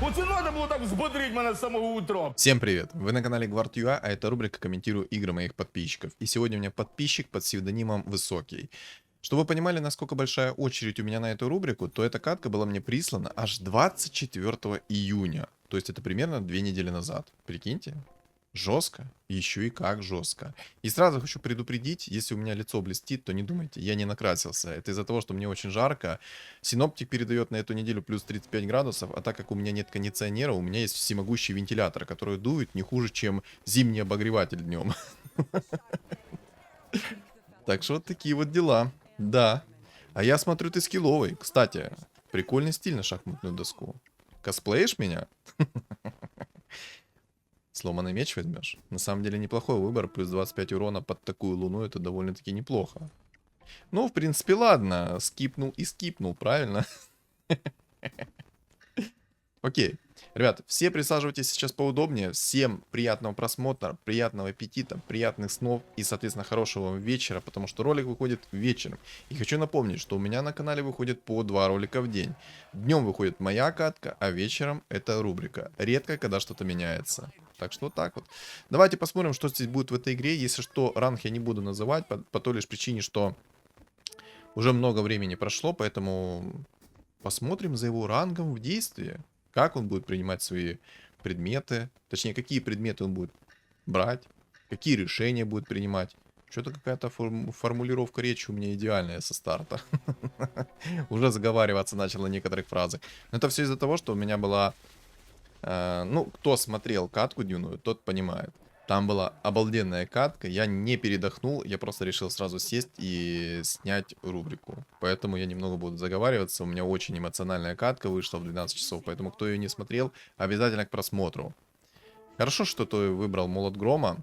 Оце надо було так взбодрить мене з самого утра. Всем привет! Вы на канале Guard.ua, а это рубрика «Комментирую игры моих подписчиков». И сегодня у меня подписчик под псевдонимом Высокий. Чтобы вы понимали, насколько большая очередь у меня на эту рубрику, то эта катка была мне прислана аж 24 июня. То есть это примерно 2 недели назад. Прикиньте? Жестко. Еще и как жестко. И сразу хочу предупредить, если у меня лицо блестит, то не думайте, я не накрасился. Это из-за того, что мне очень жарко. Синоптик передает на эту неделю плюс 35 градусов, а так как у меня нет кондиционера, у меня есть всемогущий вентилятор, который дует не хуже, чем зимний обогреватель днем. Так что вот такие вот дела. Да. А я смотрю, ты скилловый. Кстати, прикольный стиль на шахматную доску. Косплеишь меня? Сломанный меч возьмешь? На самом деле неплохой выбор, плюс 25 урона под такую луну, это довольно-таки неплохо. Ну, в принципе, ладно, скипнул и скипнул, правильно? Окей. Ребят, все присаживайтесь сейчас поудобнее. Всем приятного просмотра, приятного аппетита, приятных снов и, соответственно, хорошего вам вечера, потому что ролик выходит вечером. И хочу напомнить, что у меня на канале выходит по 2 ролика в день. Днем выходит моя катка, а вечером это рубрика. Редко, когда что-то меняется. Так что вот так вот. Давайте посмотрим, что здесь будет в этой игре. Если что, ранг я не буду называть, по той лишь причине, что уже много времени прошло, поэтому посмотрим за его рангом в действии. Как он будет принимать свои предметы, точнее, какие предметы он будет брать, какие решения будет принимать. Что-то какая-то формулировка речи у меня идеальная со старта. Уже заговариваться начал на некоторых фразах. Но это все из-за того, что у меня была... Ну, кто смотрел катку дневную, тот понимает. Там была обалденная катка, я не передохнул, я просто решил сразу сесть и снять рубрику. Поэтому я немного буду заговариваться, у меня очень эмоциональная катка вышла в 12 часов, поэтому кто ее не смотрел, обязательно к просмотру. Хорошо, что ты выбрал Молот Грома,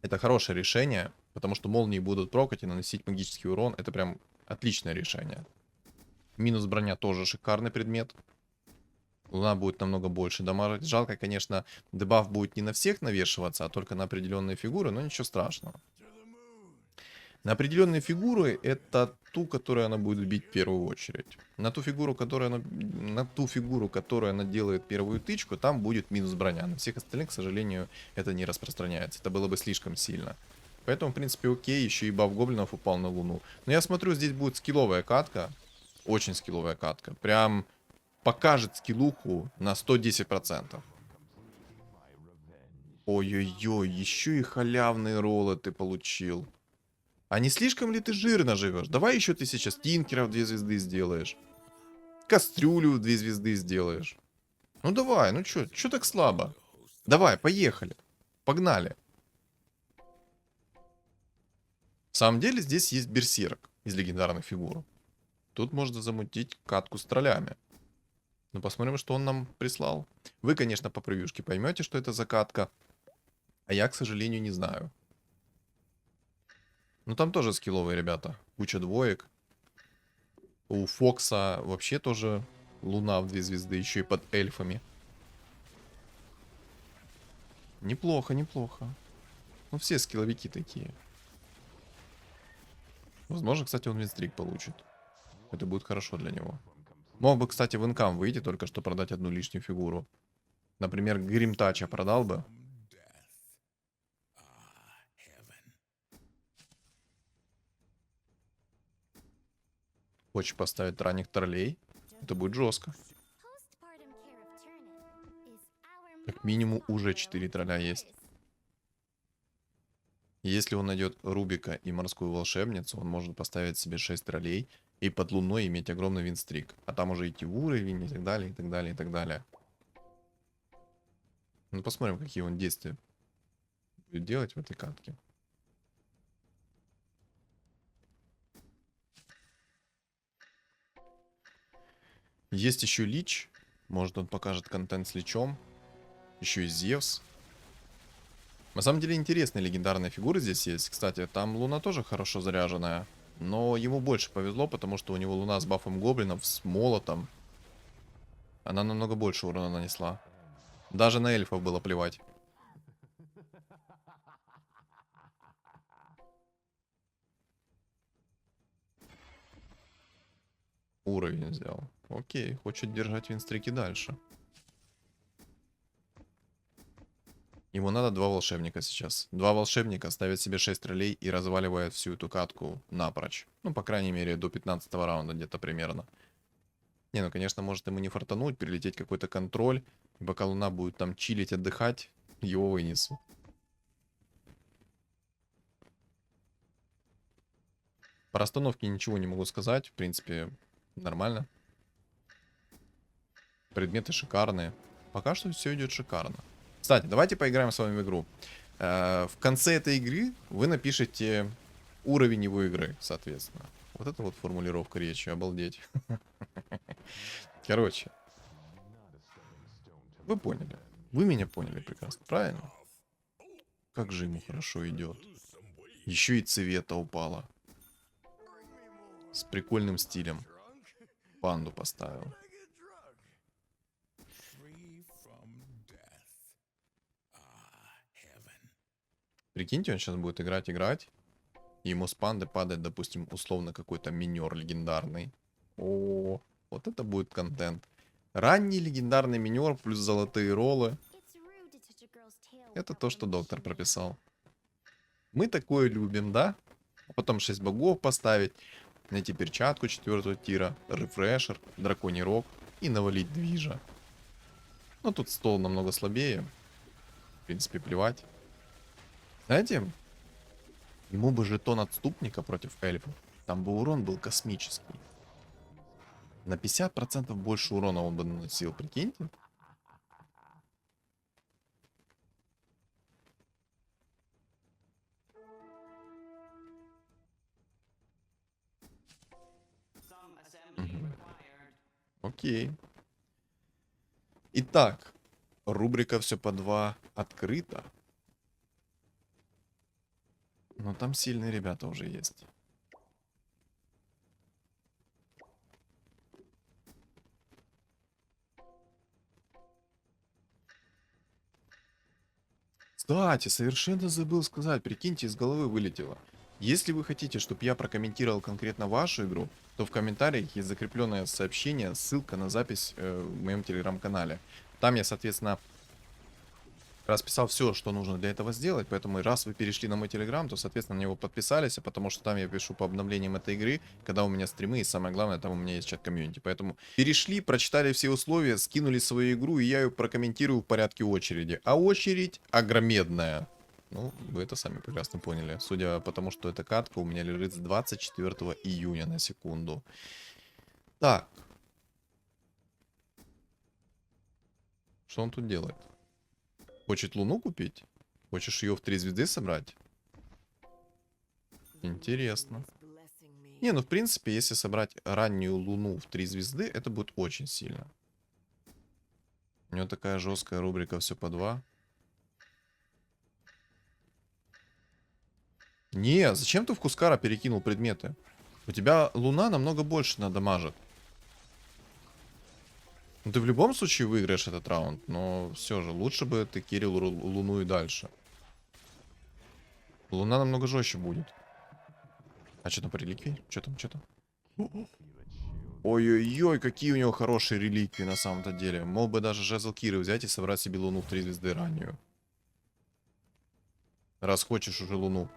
это хорошее решение, потому что молнии будут прокать и наносить магический урон, это прям отличное решение. Минус броня тоже шикарный предмет. Луна будет намного больше дамажить. Жалко, конечно, дебаф будет не на всех навешиваться, а только на определенные фигуры, но ничего страшного. На определенные фигуры это ту, которую она будет бить в первую очередь. На ту фигуру, которую она делает первую тычку, там будет минус броня. На всех остальных, к сожалению, это не распространяется. Это было бы слишком сильно. Поэтому, в принципе, окей, еще и баф гоблинов упал на Луну. Но я смотрю, здесь будет скилловая катка. Очень скилловая катка. Прям... покажет скиллуху на 110%. Ой-ой-ой, еще и халявные роллы ты получил. А не слишком ли ты жирно живешь? Давай еще ты сейчас Тинкера в 2 звезды сделаешь. Кастрюлю в 2 звезды сделаешь. Ну давай, ну чё так слабо? Давай, поехали. Погнали. В самом деле здесь есть берсерк из легендарных фигур. Тут можно замутить катку с троллями. Ну, посмотрим, что он нам прислал. Вы, конечно, по превьюшке поймете, что это закатка. А я, к сожалению, не знаю. Ну, там тоже скилловые ребята. Куча двоек. У Фокса вообще тоже луна в 2 звезды, еще и под эльфами. Неплохо, неплохо. Ну, все скилловики такие. Возможно, кстати, он винстрик получит. Это будет хорошо для него. Мог бы, кстати, в инкам выйти, только что продать одну лишнюю фигуру. Например, Гримтача продал бы. Хочешь поставить ранних троллей? Это будет жестко. Как минимум уже 4 тролля есть. Если он найдет Рубика и морскую волшебницу, он может поставить себе 6 троллей и под луной иметь огромный винстрик. А там уже идти в уровень и так далее, и так далее, и так далее. Ну, посмотрим, какие он действия будет делать в этой катке. Есть еще Лич. Может, он покажет контент с Личом. Еще и Зевс. На самом деле интересные легендарные фигуры здесь есть. Кстати, там Луна тоже хорошо заряженная. Но ему больше повезло, потому что у него Луна с бафом гоблинов, с молотом. Она намного больше урона нанесла. Даже на эльфов было плевать. Уровень взял. Окей, хочет держать винстрики дальше. Ему надо 2 волшебника сейчас. 2 волшебника ставят себе 6 троллей и разваливают всю эту катку напрочь. Ну, по крайней мере, до 15 раунда где-то примерно. Не, ну, конечно, может ему не фартануть, прилететь какой-то контроль. И пока Луна будет там чилить, отдыхать, его вынесу. По расстановке ничего не могу сказать. В принципе, нормально. Предметы шикарные. Пока что все идет шикарно. Кстати, давайте поиграем с вами в игру. В конце этой игры вы напишите уровень его игры, соответственно. Вот это вот формулировка речи, обалдеть. Короче. Вы поняли. Вы меня поняли прекрасно, правильно? Как же ему хорошо идет. Еще и цвета упала. С прикольным стилем. Панду поставил. Прикиньте, он сейчас будет играть. И ему с панды падает, допустим, условно какой-то минер легендарный. О, вот это будет контент. Ранний легендарный минер плюс золотые роллы. Это то, что доктор прописал. Мы такое любим, да? А потом 6 богов поставить. Найти перчатку 4-го тира. Рефрешер, драконий рог. И навалить движа. Но тут стол намного слабее. В принципе, плевать. Знаете, ему бы жетон отступника против эльфов. Там бы урон был космический. На 50% больше урона он бы наносил, прикиньте. Мгм. Окей. Итак, рубрика «Все по 2» открыта. Но там сильные ребята уже есть. Кстати, совершенно забыл сказать, прикиньте, из головы вылетело. Если вы хотите, чтобы я прокомментировал конкретно вашу игру, то в комментариях есть закрепленное сообщение, ссылка на запись в моем телеграм-канале. Там я, соответственно, расписал все, что нужно для этого сделать, поэтому раз вы перешли на мой телеграм, то, соответственно, на него подписались, потому что там я пишу по обновлениям этой игры, когда у меня стримы, и самое главное, там у меня есть чат комьюнити. Поэтому перешли, прочитали все условия, скинули свою игру, и я ее прокомментирую в порядке очереди. А очередь огромедная. Ну, вы это сами прекрасно поняли. Судя по тому, что эта катка у меня лежит с 24 июня на секунду. Так. Что он тут делает? Хочет Луну купить? Хочешь ее в 3 звезды собрать? Интересно. Не, ну в принципе, если собрать раннюю Луну в 3 звезды, это будет очень сильно. У него такая жесткая рубрика «Все по 2». Не, зачем ты в Кускара перекинул предметы? У тебя Луна намного больше надамажит. Ну ты в любом случае выиграешь этот раунд, но все же, лучше бы ты кирил Луну и дальше. Луна намного жестче будет. А что там по реликвии? Что там, что там? Ой-ой-ой, какие у него хорошие реликвии на самом-то деле. Мог бы даже жезл Киры взять и собрать себе Луну в 3 звезды раннюю. Раз хочешь уже Луну.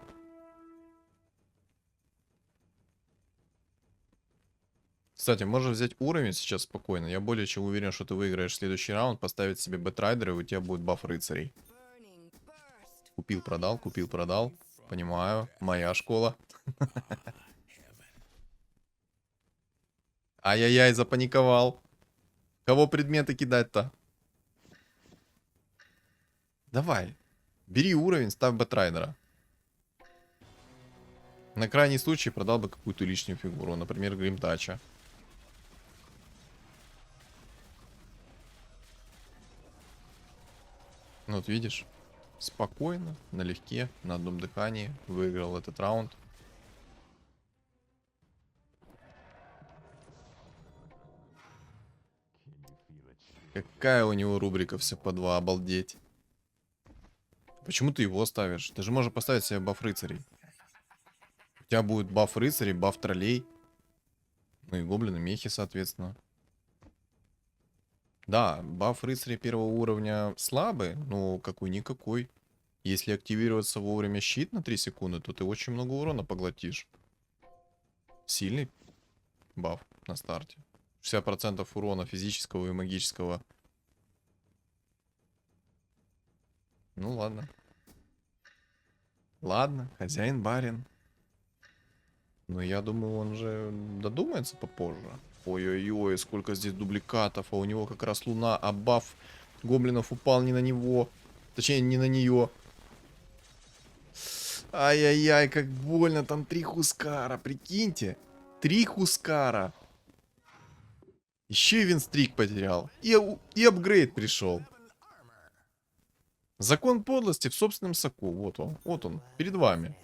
Кстати, можно взять уровень сейчас спокойно. Я более чем уверен, что ты выиграешь следующий раунд, поставить себе бэтрайдер, и у тебя будет баф рыцарей. Купил, продал, купил, продал. Понимаю, моя школа. Ай-яй-яй, запаниковал. Кого предметы кидать-то? Давай. Бери уровень, ставь бэтрайдера. На крайний случай продал бы какую-то лишнюю фигуру. Например, Гримтача. Ну вот видишь. Спокойно, налегке, на одном дыхании выиграл этот раунд. Какая у него рубрика «Все по 2», обалдеть. Почему ты его ставишь? Ты же можешь поставить себе баф рыцарей. У тебя будет баф рыцарей, баф троллей. Ну и гоблины, мехи, соответственно. Да, баф рыцарей первого уровня слабый, но какой-никакой. Если активироваться вовремя щит на 3 секунды, то ты очень много урона поглотишь. Сильный баф на старте. 60% урона физического и магического. Ну ладно. Ладно, хозяин-барин. Но я думаю, он же додумается попозже. Ой-ой-ой, сколько здесь дубликатов. А у него как раз луна, а баф гоблинов упал не на него. Точнее, не на нее. Ай-яй-яй, как больно. Там 3 хускара, прикиньте. 3 хускара. Еще и винстрик потерял. И апгрейд пришел. Закон подлости в собственном соку. Вот он, перед вами.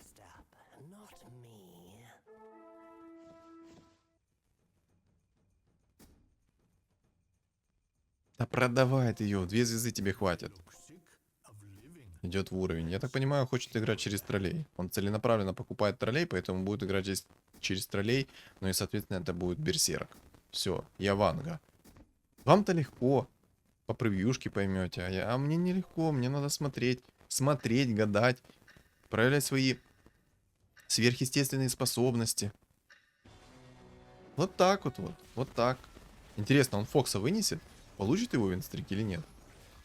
Да продавай ты ее, 2 звезды тебе хватит. Идет в уровень. Я так понимаю, хочет играть через троллей. Он целенаправленно покупает троллей, поэтому будет играть здесь через троллей. Ну и, соответственно, это будет берсерк. Все, я Ванга. Вам-то легко. По превьюшке поймете. А мне нелегко, мне надо смотреть. Смотреть, гадать. Проявлять свои сверхъестественные способности. Вот так вот. Вот так. Интересно, он Фокса вынесет? Получит его винстрик или нет?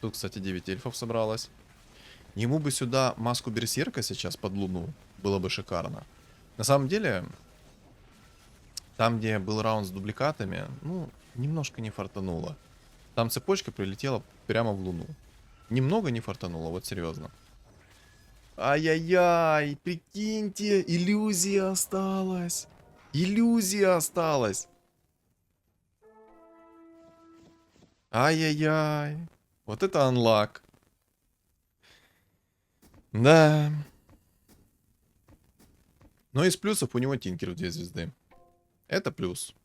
Тут, кстати, 9 эльфов собралось. Ему бы сюда маску берсерка сейчас под луну. Было бы шикарно. На самом деле, там, где был раунд с дубликатами, ну, немножко не фартануло. Там цепочка прилетела прямо в луну. Немного не фартануло, вот серьезно. Ай-яй-яй, прикиньте, иллюзия осталась. Иллюзия осталась. Ай-яй-яй. Вот это анлак. Да. Но из плюсов у него Тинкер в 2 звезды. Это плюс.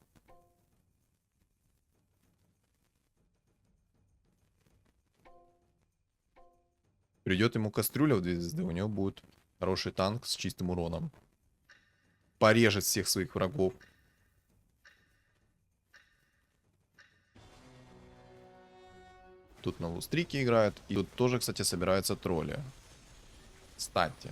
Придет ему кастрюля в 2 звезды, у него будет хороший танк с чистым уроном. Порежет всех своих врагов. Тут на лустрике играют. И тут тоже, кстати, собираются тролли. Кстати.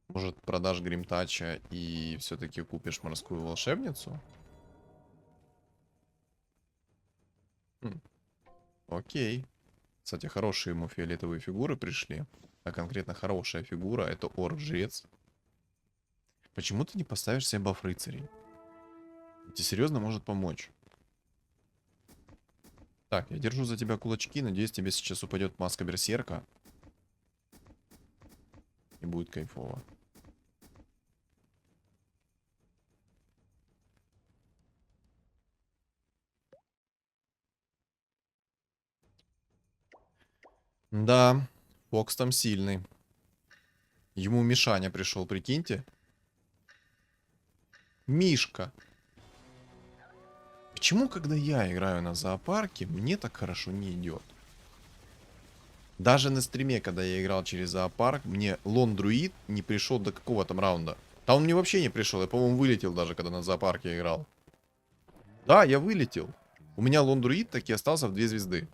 Может, продашь Гримтача и все-таки купишь морскую волшебницу? Окей. Кстати, хорошие ему фиолетовые фигуры пришли. А конкретно хорошая фигура — это орк-жрец. Почему ты не поставишь себе баф рыцарей? Тебе серьезно может помочь. Так, я держу за тебя кулачки. Надеюсь, тебе сейчас упадет маска берсерка. И будет кайфово. Да, Фокс там сильный. Ему Мишаня пришел, прикиньте. Мишка. Почему, когда я играю на зоопарке, мне так хорошо не идет? Даже на стриме, когда я играл через зоопарк, мне лон-друид не пришел до какого там раунда. Там он мне вообще не пришел. Я, по-моему, вылетел даже, когда на зоопарке играл. Да, я вылетел. У меня лон-друид таки остался в 2 звезды.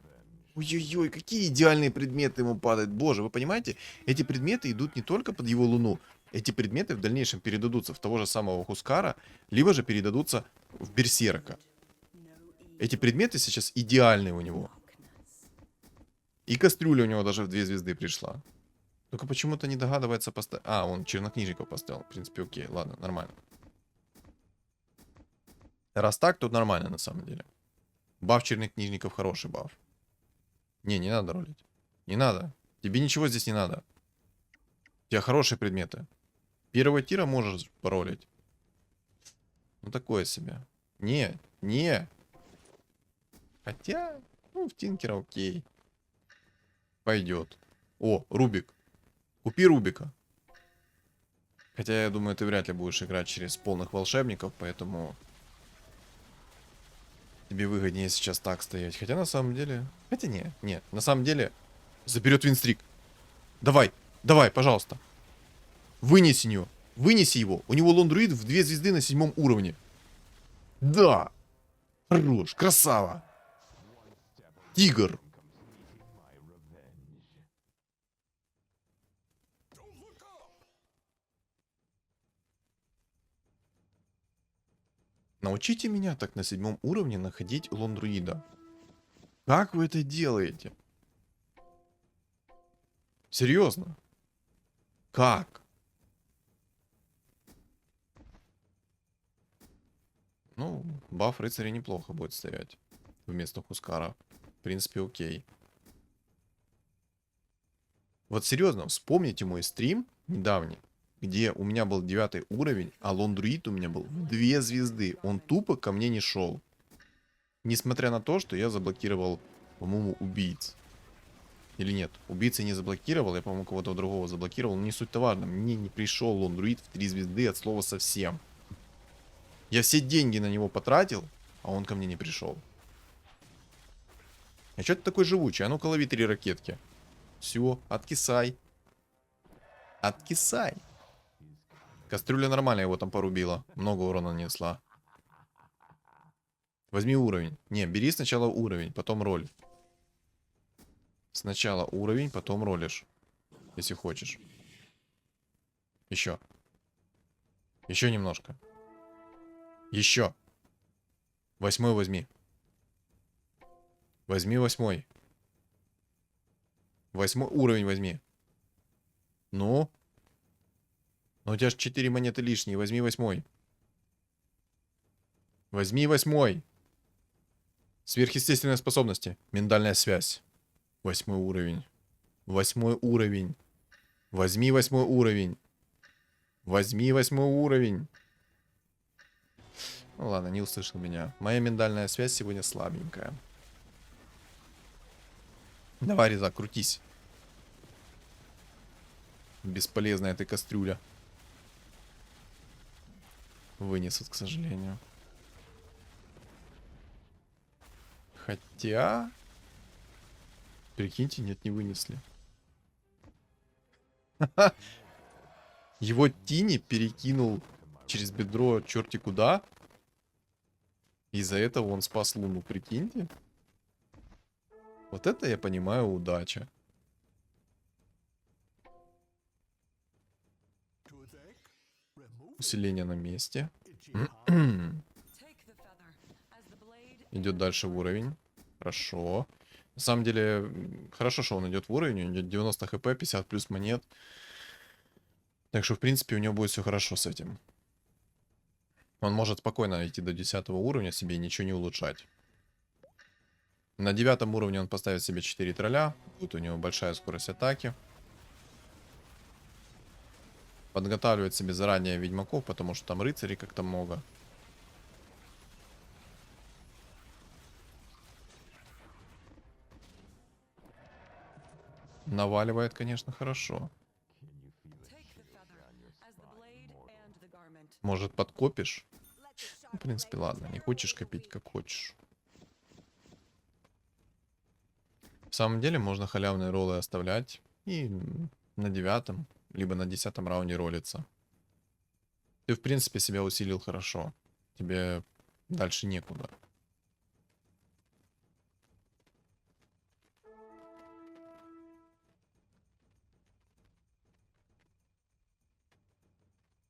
Ой-ой-ой, какие идеальные предметы ему падают. Боже, вы понимаете? Эти предметы идут не только под его луну. Эти предметы в дальнейшем передадутся в того же самого Хускара, либо же передадутся в Берсерка. Эти предметы сейчас идеальные у него. И кастрюля у него даже в 2 звезды пришла. Только почему-то не догадывается поставить... А, он чернокнижников поставил. В принципе, окей, ладно, нормально. Раз так, тут нормально на самом деле. Баф чернокнижников хороший баф. Не надо ролить. Не надо. Тебе ничего здесь не надо. У тебя хорошие предметы. Первого тира можешь паролить. Ну такое себе. Не. Хотя, ну, в Тинкера окей. Пойдет. О, Рубик. Купи Рубика. Хотя, я думаю, ты вряд ли будешь играть через полных волшебников, поэтому... Тебе выгоднее сейчас так стоять. Хотя, на самом деле... Хотя, не. На самом деле... Заберет винстрик. Давай, пожалуйста. Вынеси него. Вынеси его. У него лондруид в 2 звезды на 7 уровне. Да. Хорош. Красава. Тигр. Научите меня так на 7 уровне находить лондруида. Как вы это делаете? Серьезно? Как? Ну, баф рыцаря неплохо будет стоять. Вместо Хускара. В принципе, окей. Вот серьезно, вспомните мой стрим недавний, где у меня был 9 уровень, а лондруид у меня был в 2 звезды. Он тупо ко мне не шел. Несмотря на то, что я заблокировал, по-моему, убийц. Или нет, убийцы не заблокировал, я, по-моему, кого-то другого заблокировал. Но не суть-то важно, мне не пришел лондруид в 3 звезды от слова совсем. Я все деньги на него потратил, а он ко мне не пришел. А что ты такой живучий? А ну-ка лови 3 ракетки. Все, откисай. Откисай. Кастрюля нормально его там порубила. Много урона нанесла. Возьми уровень. Не, бери сначала уровень, потом роль. Сначала уровень, потом ролишь. Если хочешь. Еще. Еще немножко. Еще. 8 возьми. Возьми 8. 8 уровень возьми. Ну? Ну у тебя же 4 монеты лишние. Возьми 8. Возьми 8. Сверхъестественные способности. Миндальная связь. 8 уровень. 8 уровень. Возьми 8 уровень. Возьми 8 уровень. Ну ладно, не услышал меня. Моя миндальная связь сегодня слабенькая. Давай, Резак, крутись. Бесполезная ты кастрюля. Вынесут, к сожалению. Хотя... Прикиньте, нет, не вынесли. Его Тини перекинул через бедро черти куда. Из-за этого он спас Луну, прикиньте. Вот это я понимаю удача. Усиление на месте. Идет дальше в уровень. Хорошо. На самом деле, хорошо, что он идет в уровень. Он идет 90 хп, 50 плюс монет. Так что, в принципе, у него будет все хорошо с этим. Он может спокойно идти до 10 уровня себе и ничего не улучшать. На 9 уровне он поставит себе 4 тролля. Тут у него большая скорость атаки. Подготавливает себе заранее ведьмаков, потому что там рыцарей как-то много. Наваливает, конечно, хорошо. Может, подкопишь? Ну, в принципе, ладно. Не хочешь копить, как хочешь. В самом деле, можно халявные роллы оставлять. И на 9, либо на 10 раунде ролиться. Ты, в принципе, себя усилил хорошо. Тебе дальше некуда.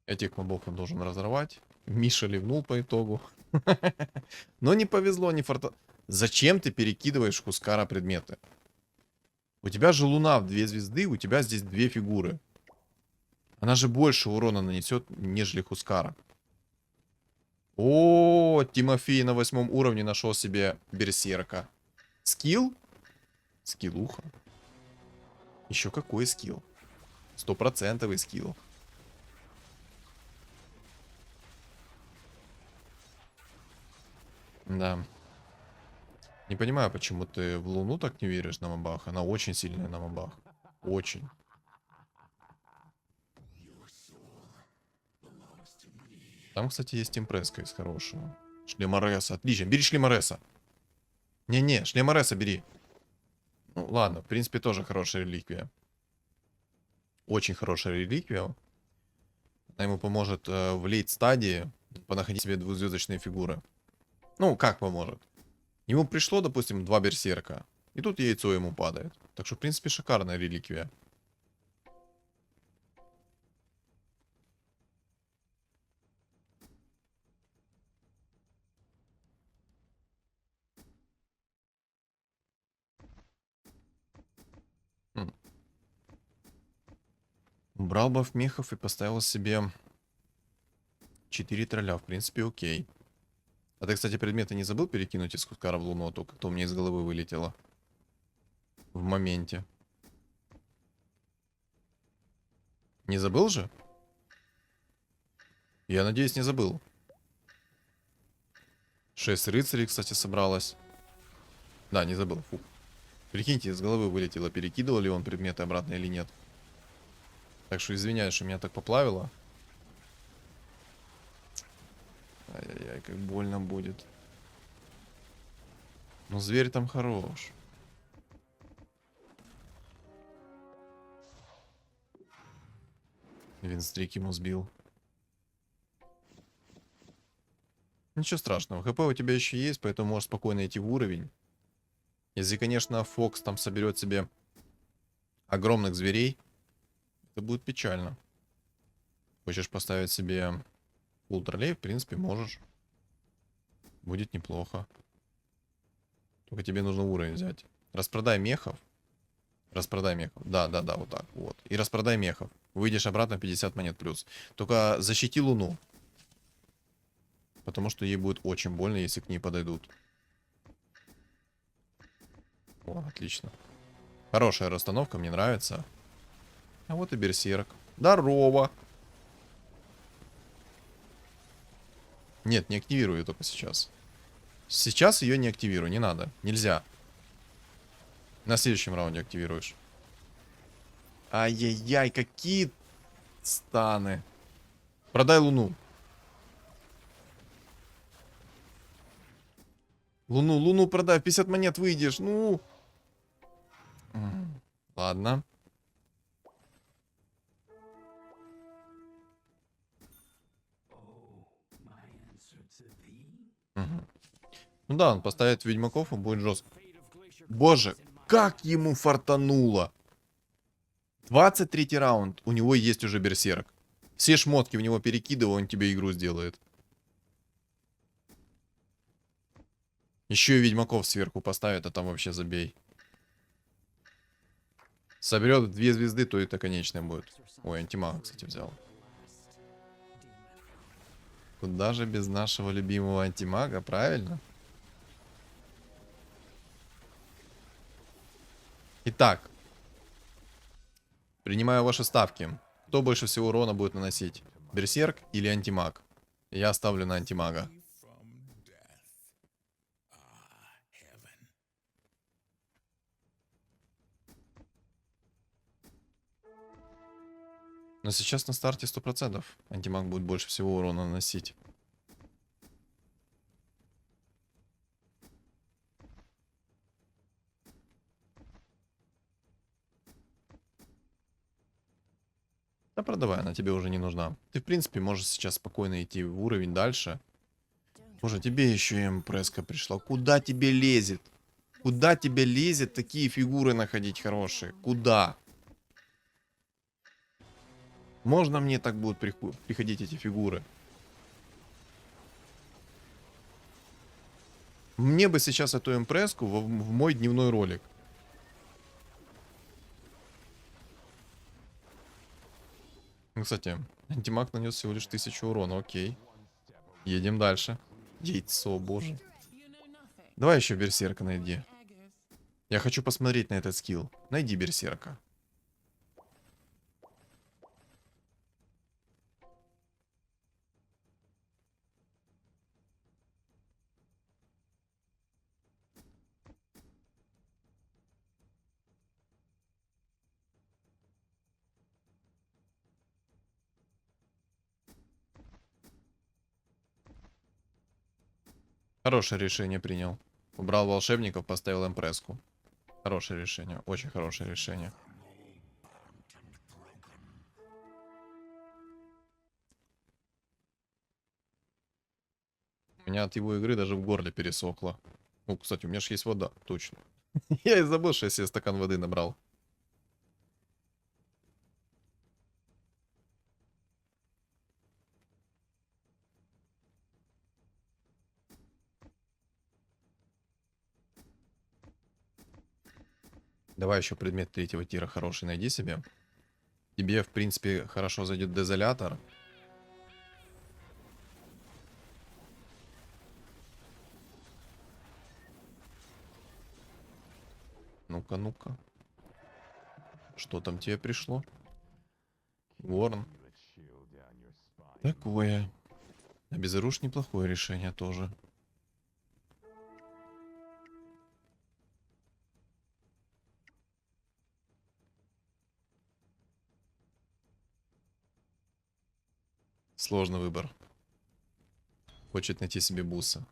Этих мобов он должен разорвать. Миша ливнул по итогу. Но не повезло, не фарта... Зачем ты перекидываешь Хускара предметы? У тебя же Луна в 2 звезды, у тебя здесь 2 фигуры. Она же больше урона нанесет, нежели Хускара. О, Тимофей на 8 уровне нашел себе берсерка. Скилл? Скиллуха. Еще какой скилл? 100% скилл. Да. Не понимаю, почему ты в Луну так не веришь на мобах. Она очень сильная на мобах. Очень. Там, кстати, есть импресска из хорошего. Шлемареса. Отлично. Бери Шлемареса. Не-не, Шлемареса бери. Ну, ладно. В принципе, тоже хорошая реликвия. Очень хорошая реликвия. Она ему поможет в лейт-стадии понаходить себе двухзвездочные фигуры. Ну, как поможет? Ему пришло, допустим, 2 берсерка. И тут яйцо ему падает. Так что, в принципе, шикарная реликвия. Хм. Убрал баф мехов и поставил себе 4 тролля. В принципе, окей. А ты, кстати, предметы не забыл перекинуть из Хускара в Луну, а то как-то у меня из головы вылетело. В моменте. Не забыл же? Я надеюсь, не забыл. 6 рыцарей, кстати, собралось. Да, не забыл. Фу. Прикиньте, из головы вылетело, перекидывал ли он предметы обратно или нет. Так что извиняюсь, что меня так поплавило. Ай-яй-яй, как больно будет. Но зверь там хорош. Винстрик ему сбил. Ничего страшного, ХП у тебя еще есть, поэтому можешь спокойно идти в уровень. Если, конечно, Фокс там соберет себе огромных зверей, это будет печально. Хочешь поставить себе ультралей, в принципе, можешь. Будет неплохо. Только тебе нужно уровень взять. Распродай мехов. Распродай мехов. Да, да, да, вот так, вот. И распродай мехов. Выйдешь обратно 50 монет плюс. Только защити Луну. Потому что ей будет очень больно, если к ней подойдут. О, отлично. Хорошая расстановка, мне нравится. А вот и берсерк. Здорово. Нет, не активирую ее только сейчас. Сейчас ее не активирую, не надо. Нельзя. На следующем раунде активируешь. Ай-яй-яй, какие станы. Продай Луну. Луну продай. 50 монет выйдешь. Ну. Ладно. Мгм. Ну да, он поставит ведьмаков и будет жестко. Боже, как ему фартануло. 23 раунд. У него есть уже берсерк. Все шмотки в него перекидывай, он тебе игру сделает. Еще и ведьмаков сверху поставит, а там вообще забей. Соберет 2 звезды, то это конечная будет. Ой, антимага, кстати, взял. Куда же без нашего любимого антимага, правильно? Итак. Принимаю ваши ставки. Кто больше всего урона будет наносить? Берсерк или антимаг? Я ставлю на антимага. Но сейчас на старте 100%. Антимаг будет больше всего урона наносить. Да продавай, она тебе уже не нужна. Ты, в принципе, можешь сейчас спокойно идти в уровень дальше. Боже, тебе еще и МПреска пришла. Куда тебе лезет? Куда тебе лезет такие фигуры находить хорошие? Куда? Можно мне так будут приходить эти фигуры? Мне бы сейчас эту импреску в мой дневной ролик. Ну, кстати, антимаг нанес всего лишь 1000 урона, окей. Едем дальше. Яйцо, боже. Давай еще берсерка найди. Я хочу посмотреть на этот скилл. Найди берсерка. Хорошее решение принял. Убрал волшебников, поставил импреску. Хорошее решение, очень хорошее решение. У меня от его игры даже в горле пересохло. Ну, кстати, у меня же есть вода, точно. Я и забыл, что я себе стакан воды набрал. Давай еще предмет третьего тира хороший найди себе. Тебе, в принципе, хорошо зайдет дезолятор. Ну-ка, ну-ка. Что там тебе пришло? Ворон. Такое. А безоруш неплохое решение тоже. Сложный выбор. Хочет найти себе буса.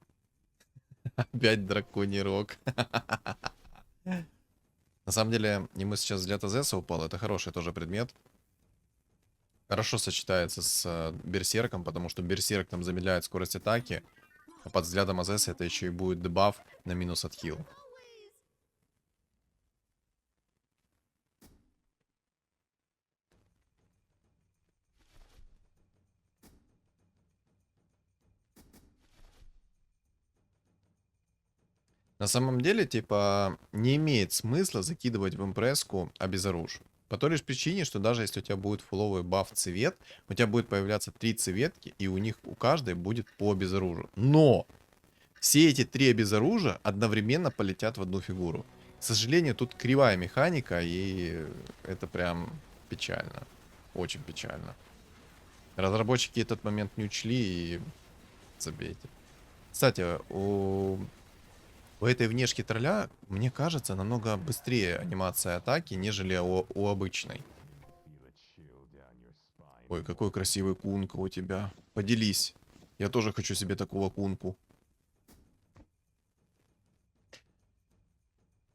Опять драконий рог. На самом деле, ему сейчас взгляд Азеса упал. Это хороший тоже предмет. Хорошо сочетается с берсерком, потому что берсерк там замедляет скорость атаки. А под взглядом Азеса это еще и будет дебаф на минус от хил. На самом деле, типа, не имеет смысла закидывать в импресску обезоруж. По той лишь причине, что даже если у тебя будет фуловый баф цвет, у тебя будет появляться 3 цветки, и у них у каждой будет по обезоружу. Но все эти 3 обезоружа одновременно полетят в одну фигуру. К сожалению, тут кривая механика, и это прям печально. Очень печально. Разработчики этот момент не учли, и забейте. Кстати, у этой внешки тролля, мне кажется, намного быстрее анимация атаки, нежели у обычной. Ой, какой красивый кунка у тебя. Поделись. Я тоже хочу себе такого кунку.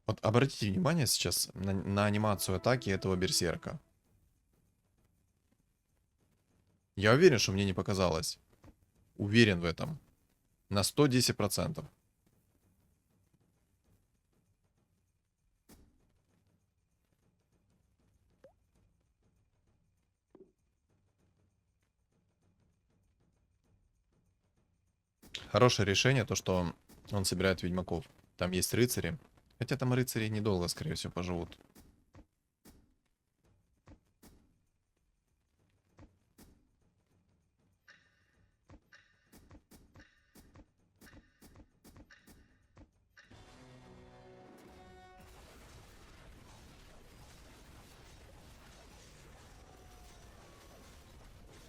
Вот обратите внимание сейчас на анимацию атаки этого берсерка. Я уверен, что мне не показалось. Уверен в этом. На 110%. Хорошее решение то, что он собирает ведьмаков. Там есть рыцари. Хотя там рыцари недолго, скорее всего, поживут.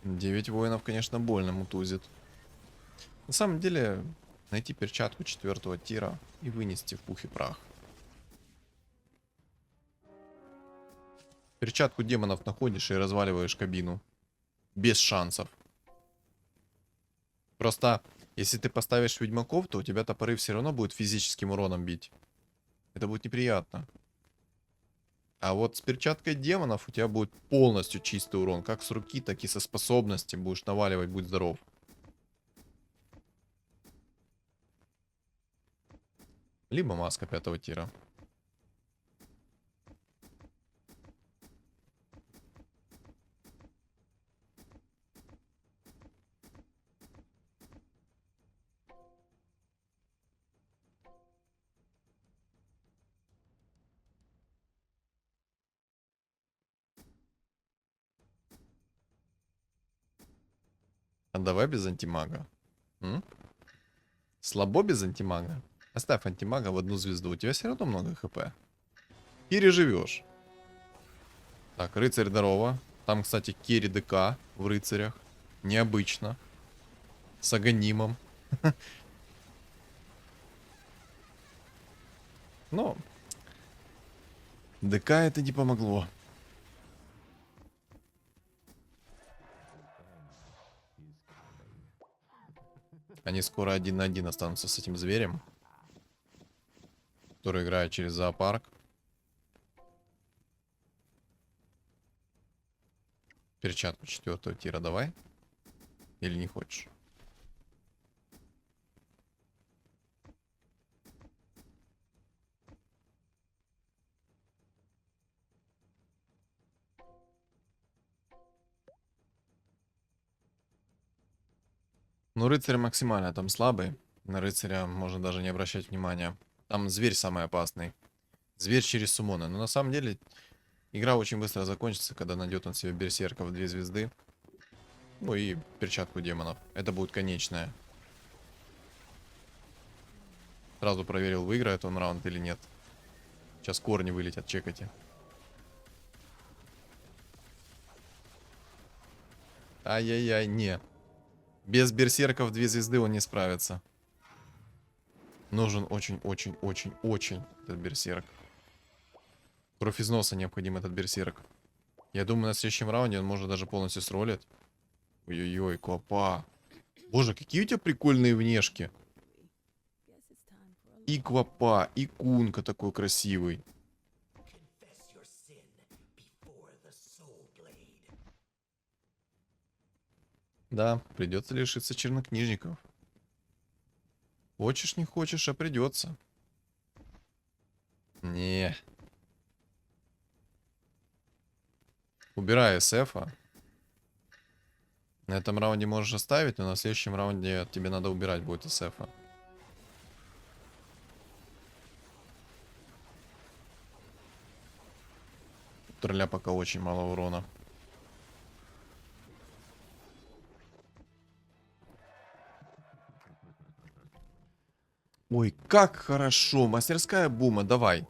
Девять воинов, конечно, больно мутузит. На самом деле, найти перчатку 4-го тира и вынести в пух и прах. Перчатку демонов находишь и разваливаешь кабину. Без шансов. Просто, если ты поставишь ведьмаков, то у тебя топоры все равно будут физическим уроном бить. Это будет неприятно. А вот с перчаткой демонов у тебя будет полностью чистый урон. Как с руки, так и со способности. Будешь наваливать, будь здоров. Либо маска 5-го тира. А давай без антимага. М? Слабо без антимага? Оставь антимага в одну звезду. У тебя все равно много хп. Переживешь. Так, рыцарь здорово. Там, кстати, керри ДК в рыцарях. Необычно. С аганимом. Но ДК это не помогло. Они скоро 1 на 1 останутся с этим зверем, который играет через зоопарк. Перчатку 4-го тира давай. Или не хочешь? Ну, рыцарь максимально там слабый. На рыцаря можно даже не обращать внимания. Там зверь самый опасный. Зверь через суммоны. Но на самом деле игра очень быстро закончится, когда найдет он себе берсерка в 2 звезды. Ну и перчатку демонов. Это будет конечная. Сразу проверил, выиграет он раунд или нет. Сейчас корни вылетят, чекайте. Ай-яй-яй, не. Без берсерков 2 звезды он не справится. Нужен очень-очень-очень-очень этот берсерк. Кровь из носа необходим этот берсерк. Я думаю, на следующем раунде он может даже полностью сролит. Ой-ой-ой, Квапа. Боже, какие у тебя прикольные внешки. И Квапа, и Кунка такой красивый. Да, придется лишиться чернокнижников. Хочешь, не хочешь, а придется. Не. Убирай СФа. На этом раунде можешь оставить, но на следующем раунде тебе надо убирать будет СФа. У тролля пока очень мало урона. Ой, как хорошо. Мастерская бума, давай.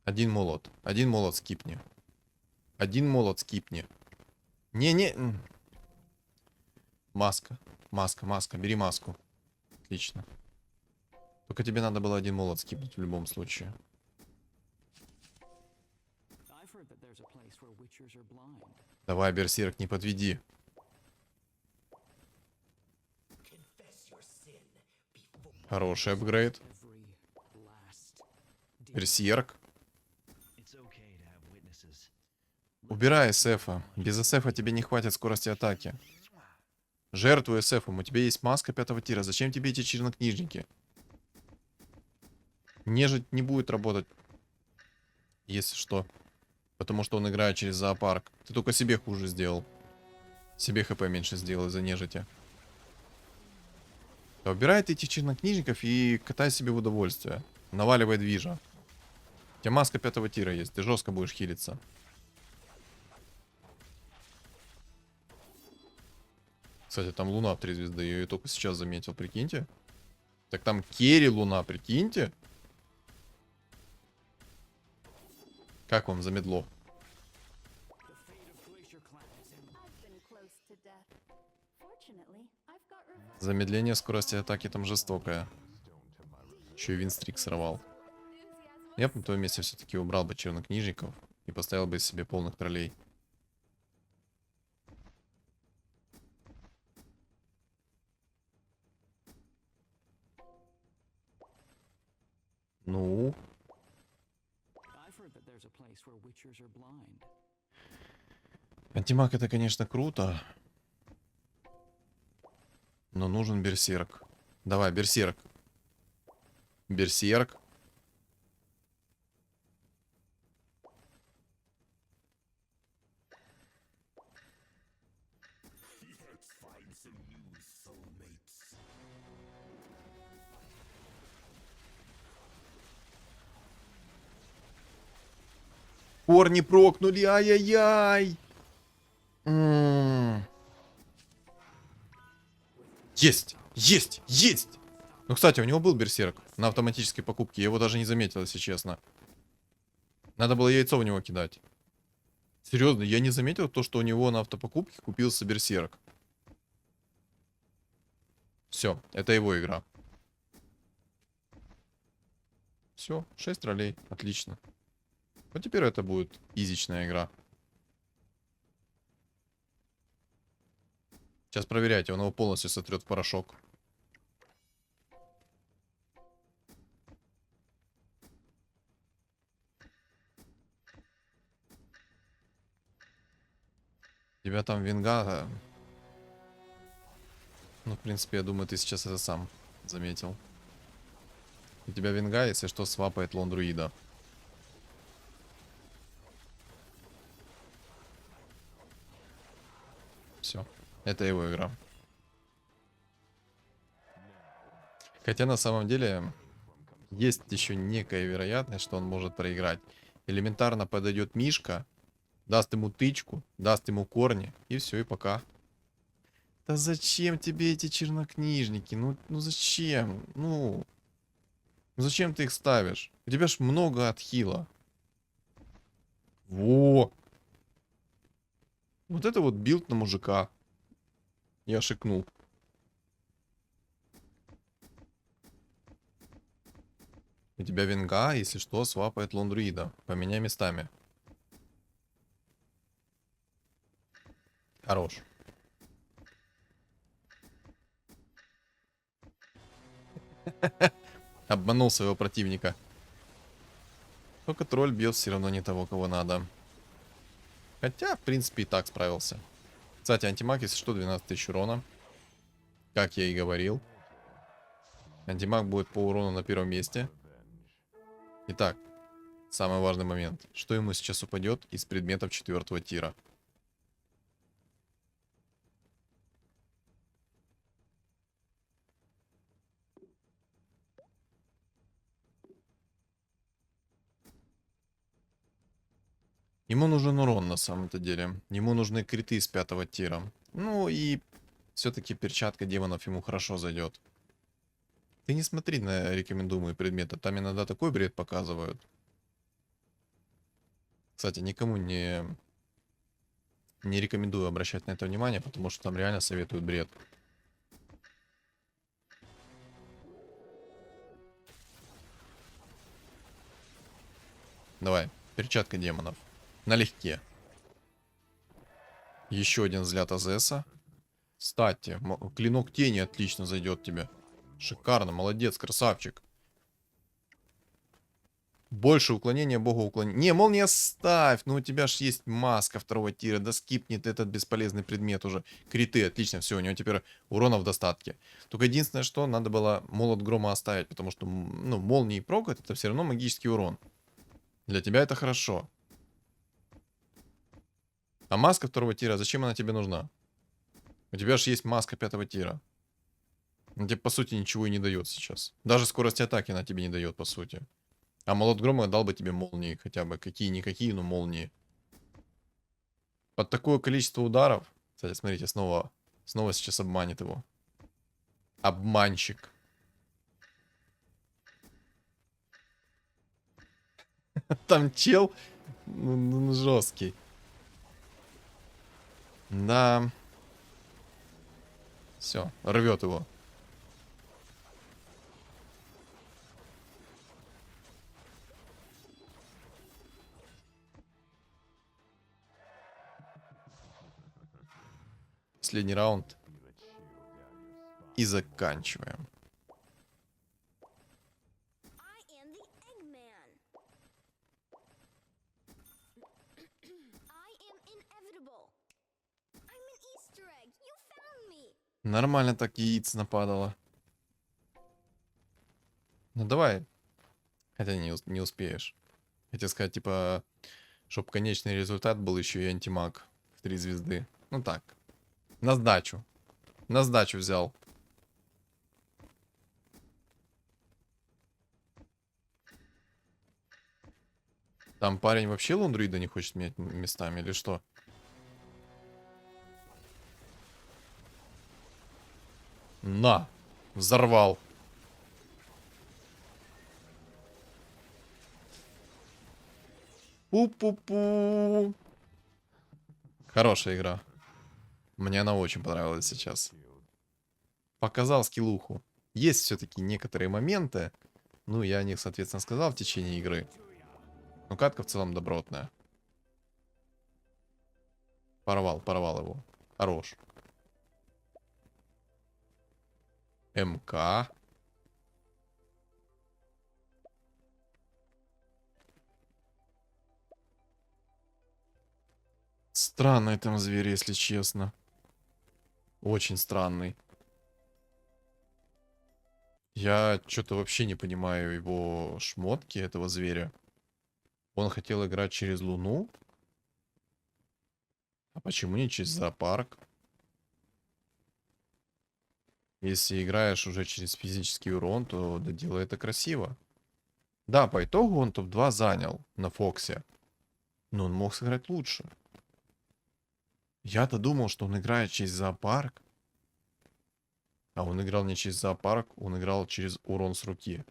Один молот. Один молот скипни. Один молот скипни. Не-не. Маска. Маска, маска. Бери маску. Отлично. Только тебе надо было один молот скипнуть в любом случае. Давай, берсерк, не подведи. Хороший апгрейд. Берсерк. Убирай СФа. Без СФа тебе не хватит скорости атаки. Жертвуй СФом. У тебя есть маска 5-го тира. Зачем тебе эти чернокнижники? Нежить не будет работать. Если что. Потому что он играет через зоопарк. Ты только себе хуже сделал. Себе хп меньше сделал из-за нежити. Да, убирай ты этих чернокнижников и катай себе в удовольствие. Наваливай движа. У тебя маска 5-го тира есть. Ты жестко будешь хилиться. Кстати, там луна в 3 звезды. Я ее только сейчас заметил, прикиньте. Так там керри луна, прикиньте. Как вам замедло? Замедление скорости атаки там жестокое. Еще и винстрик сорвал. Я бы на твоем месте все-таки убрал бы чернокнижников и поставил бы себе полных троллей. Ну? Антимаг это, конечно, круто. Но нужен берсерк. Давай, берсерк. Берсерк. Корни прокнули, ай-яй-яй. Есть, есть, есть. Ну, кстати, у него был берсерк на автоматической покупке. Я его даже не заметил, если честно. Надо было яйцо в него кидать. Серьезно, я не заметил то, что у него на автопокупке купился берсерк. Все, это его игра. Все, 6 ролей, отлично. Вот теперь это будет изичная игра. Сейчас проверяйте, он его полностью сотрет в порошок. У тебя там винга. Ну, в принципе, я думаю, ты сейчас это сам заметил. У тебя винга, если что, свапает лондруида. Все. Это его игра. Хотя на самом деле есть еще некая вероятность, что он может проиграть. Элементарно подойдет Мишка, даст ему тычку, даст ему корни, и все, и пока. Да зачем тебе эти чернокнижники? Ну зачем? Ну зачем ты их ставишь? У тебя ж много отхила. Во! Вот это вот билд на мужика. Я шикнул. У тебя винга, если что, свапает лондруида. Поменяй местами. Хорош. Обманул своего противника. Только тролль бьет все равно не того, кого надо. Хотя, в принципе, и так справился. Кстати, антимаг, если что, 12 тысяч урона. Как я и говорил. Антимаг будет по урону на первом месте. Итак, самый важный момент. Что ему сейчас упадет из предметов 4-го тира? Ему нужен урон на самом-то деле. Ему нужны криты с 5-го тира. Ну и все-таки перчатка демонов ему хорошо зайдет. Ты не смотри на рекомендуемые предметы. Там иногда такой бред показывают. Кстати, никому не рекомендую обращать на это внимание, потому что там реально советуют бред. Давай, перчатка демонов. Налегке. Еще один взгляд Азеса. Кстати, клинок тени отлично зайдет тебе. Шикарно, молодец, красавчик. Больше уклонения, бога уклонения. Не, молния ставь, ну у тебя ж есть маска 2-го тира, да скипнет этот бесполезный предмет уже. Криты, отлично, все, у него теперь урона в достатке. Только единственное, что надо было молот грома оставить, потому что, ну, молнии прокат, это все равно магический урон. Для тебя это хорошо. А маска 2-го тира, зачем она тебе нужна? У тебя же есть маска 5-го тира. Она тебе, по сути, ничего и не дает сейчас. Даже скорость атаки она тебе не дает, по сути. А молот грома дал бы тебе молнии хотя бы. Какие-никакие, но молнии. Под такое количество ударов... Кстати, смотрите, снова сейчас обманет его. Обманщик. Там чел... Ну, жесткий. Да. Все, рвет его. Последний раунд. И заканчиваем. I am the Eggman. I am inevitable. I'm an Easter egg. You found me. Нормально так яиц нападало. Ну давай. Хотя не успеешь. Хотел сказать, типа, чтобы конечный результат был еще и антимаг в 3 звезды. Ну так. На сдачу. На сдачу взял. Там парень вообще лондруида не хочет менять местами или что? На! Взорвал. Пу-пу-пу. Хорошая игра. Мне она очень понравилась сейчас. Показал скиллуху. Есть все-таки некоторые моменты. Ну, я о них, соответственно, сказал в течение игры. Но катка в целом добротная. Порвал его. Хорош. МК. Странный там зверь, если честно. Очень странный. Я что-то вообще не понимаю его шмотки, этого зверя. Он хотел играть через Луну? А почему не через зоопарк? Если играешь уже через физический урон, то да, делай это красиво. Да, по итогу он топ-2 занял на Фоксе. Но он мог сыграть лучше. Я-то думал, что он играет через зоопарк. А он играл не через зоопарк, он играл через урон с руки.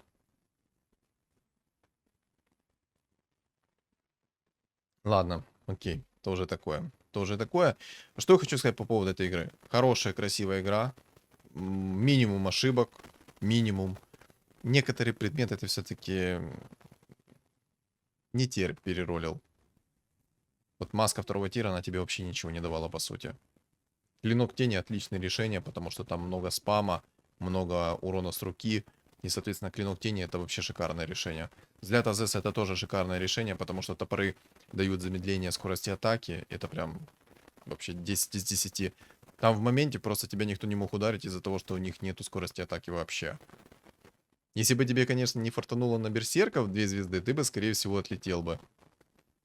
Ладно, окей, тоже такое. Тоже такое. Что я хочу сказать по поводу этой игры. Хорошая, красивая игра. Минимум ошибок. Минимум. Некоторые предметы это все-таки не те переролил. Вот маска второго тира, она тебе вообще ничего не давала, по сути. Клинок тени отличное решение, потому что там много спама, много урона с руки. И, соответственно, клинок тени это вообще шикарное решение. Взгляд Азес это тоже шикарное решение, потому что топоры дают замедление скорости атаки. Это прям вообще 10 из 10. Там в моменте просто тебя никто не мог ударить из-за того, что у них нету скорости атаки вообще. Если бы тебе, конечно, не фартануло на берсерков 2 звезды, ты бы, скорее всего, отлетел бы.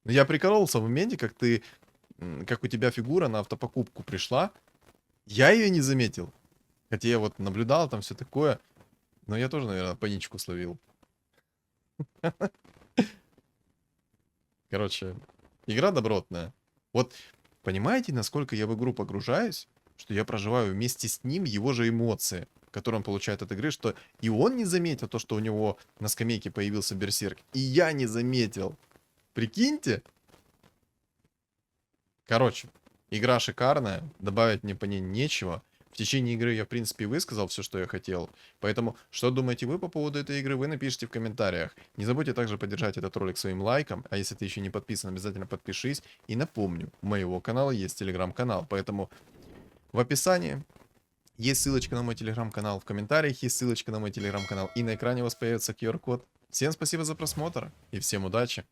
Но я прикололся в моменте, как у тебя фигура на автопокупку пришла. Я ее не заметил. Хотя я вот наблюдал там все такое. Но я тоже, наверное, паничку словил. Короче, игра добротная. Вот понимаете, насколько я в игру погружаюсь, что я проживаю вместе с ним его же эмоции, которые он получает от игры, что и он не заметил то, что у него на скамейке появился берсерк, и я не заметил. Прикиньте. Короче, игра шикарная, добавить мне по ней нечего. В течение игры я, в принципе, высказал все, что я хотел. Поэтому, что думаете вы по поводу этой игры, вы напишите в комментариях. Не забудьте также поддержать этот ролик своим лайком. А если ты еще не подписан, обязательно подпишись. И напомню, у моего канала есть телеграм-канал. Поэтому в описании есть ссылочка на мой телеграм-канал. В комментариях есть ссылочка на мой телеграм-канал. И на экране у вас появится QR-код. Всем спасибо за просмотр. И всем удачи.